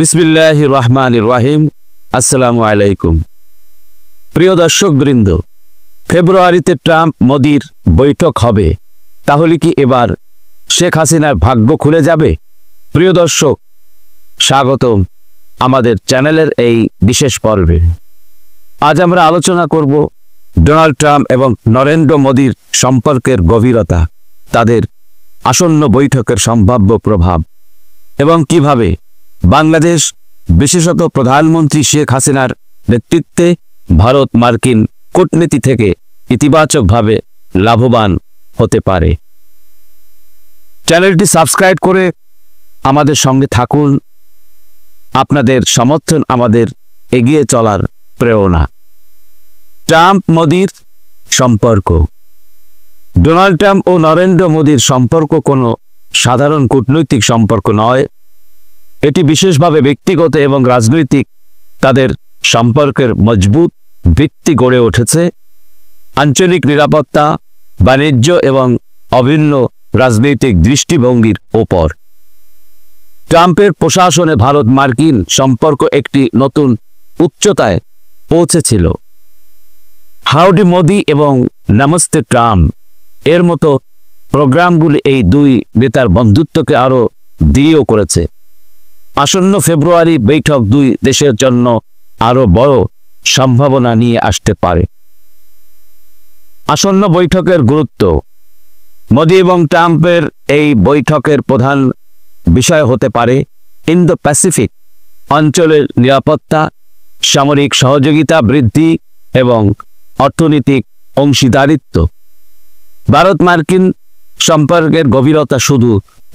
বিসমিল্লাহির রহমানির রহিম। আসসালামু আলাইকুম। প্রিয় দর্শক বৃন্দ, ফেব্রুয়ারিতে ট্রাম্প মোদির বৈঠক হবে, তাহলে কি এবার শেখ হাসিনার ভাগ্য খুলে যাবে? প্রিয় দর্শক, স্বাগতম আমাদের চ্যানেলের এই বিশেষ পর্বে। আজ আমরা আলোচনা করব ডোনাল্ড ট্রাম্প এবং নরেন্দ্র মোদির সম্পর্কের গভীরতা, তাদের আসন্ন বৈঠকের সম্ভাব্য প্রভাব এবং কিভাবে বাংলাদেশ, বিশেষত প্রধানমন্ত্রী শেখ হাসিনার নেতৃত্বে ভারত মার্কিন কূটনীতি থেকে ইতিবাচকভাবে লাভবান হতে পারে। চ্যানেলটি সাবস্ক্রাইব করে আমাদের সঙ্গে থাকুন। আপনাদের সমর্থন আমাদের এগিয়ে চলার প্রেরণা। ট্রাম্প মোদির সম্পর্ক। ডোনাল্ড ট্রাম্প ও নরেন্দ্র মোদির সম্পর্ক কোনো সাধারণ কূটনৈতিক সম্পর্ক নয়, এটি বিশেষভাবে ব্যক্তিগত এবং রাজনৈতিক। তাদের সম্পর্কের মজবুত ভিত্তি গড়ে উঠেছে আঞ্চলিক নিরাপত্তা, বাণিজ্য এবং অভিন্ন রাজনৈতিক দৃষ্টিভঙ্গির ওপর। ট্রাম্পের প্রশাসনে ভারত মার্কিন সম্পর্ক একটি নতুন উচ্চতায় পৌঁছেছিল। হাউডি মোদি এবং নমস্তে ট্রাম্প এর মতো প্রোগ্রামগুলি এই দুই নেতার বন্ধুত্বকে আরও দৃঢ় করেছে। আসন্ন ফেব্রুয়ারি বৈঠক দুই দেশের জন্য আরও বড় সম্ভাবনা নিয়ে আসতে পারে। আসন্ন বৈঠকের গুরুত্ব। মোদি এবং ট্রাম্পের এই বৈঠকের প্রধান বিষয় হতে পারে ইন্দো প্যাসিফিক অঞ্চলের নিরাপত্তা, সামরিক সহযোগিতা বৃদ্ধি এবং অর্থনৈতিক অংশীদারিত্ব। ভারত মার্কিন সম্পর্কের গভীরতা শুধু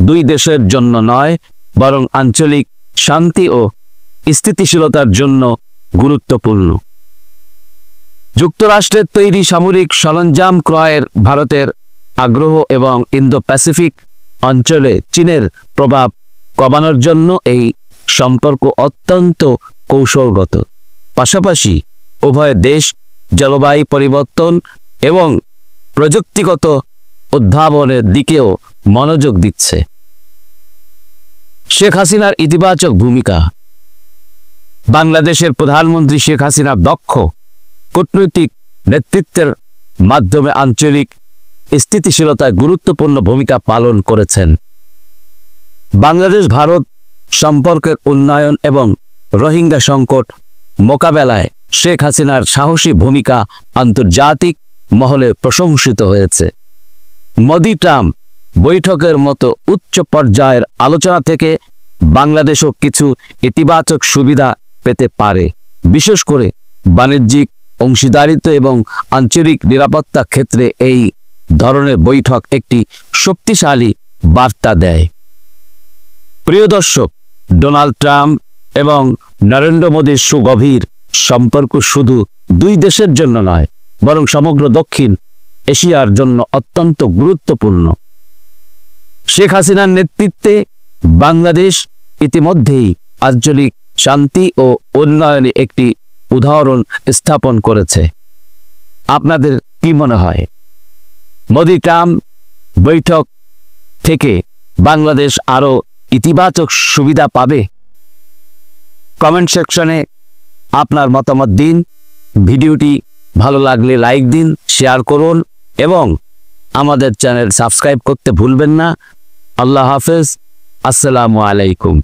দুই দেশের জন্য নয়, বরং আঞ্চলিক শান্তি ও স্থিতিশীলতার জন্য গুরুত্বপূর্ণ। যুক্তরাষ্ট্রের তৈরি সামরিক সরঞ্জাম ক্রয়ের ভারতের আগ্রহ এবং ইন্দো প্যাসিফিক অঞ্চলে চীনের প্রভাব কমানোর জন্য এই সম্পর্ক অত্যন্ত কৌশলগত। পাশাপাশি উভয় দেশ জলবায়ু পরিবর্তন এবং প্রযুক্তিগত উদ্ভাবনের দিকেও মনোযোগ দিচ্ছে। শেখ হাসিনার ইতিবাচক ভূমিকা। বাংলাদেশের প্রধানমন্ত্রী শেখ হাসিনা দক্ষ কূটনৈতিক নেতৃত্বের মাধ্যমে আঞ্চলিক স্থিতিশীলতায় গুরুত্বপূর্ণ ভূমিকা পালন করেছেন। বাংলাদেশ ভারত সম্পর্কের উন্নয়ন এবং রোহিঙ্গা সংকট মোকাবেলায় শেখ হাসিনার সাহসী ভূমিকা আন্তর্জাতিক মহলে প্রশংসিত হয়েছে। মোদি ট্রাম্প বৈঠকের মতো উচ্চ পর্যায়ের আলোচনা থেকে বাংলাদেশও কিছু ইতিবাচক সুবিধা পেতে পারে, বিশেষ করে বাণিজ্যিক অংশীদারিত্ব এবং আঞ্চলিক নিরাপত্তা ক্ষেত্রে এই ধরনের বৈঠক একটি শক্তিশালী বার্তা দেয়। প্রিয় দর্শক, ডোনাল্ড ট্রাম্প এবং নরেন্দ্র মোদির সুগভীর সম্পর্ক শুধু দুই দেশের জন্য নয়, বরং সমগ্র দক্ষিণ এশিয়ার জন্য অত্যন্ত গুরুত্বপূর্ণ। শেখ হাসিনার নেতৃত্বে বাংলাদেশ ইতিমধ্যেই আঞ্চলিক শান্তি ও উন্নয়নে একটি উদাহরণ স্থাপন করেছে। আপনাদের কি মনে হয়, মোদি ট্রাম্প বৈঠক থেকে বাংলাদেশ আরও ইতিবাচক সুবিধা পাবে? কমেন্ট সেকশনে আপনার মতামত দিন। ভিডিওটি ভালো লাগলে লাইক দিন, শেয়ার করুন এবং আমাদের চ্যানেল সাবস্ক্রাইব করতে ভুলবেন না। আল্লাহ হাফেজ। আসসালামু আলাইকুম।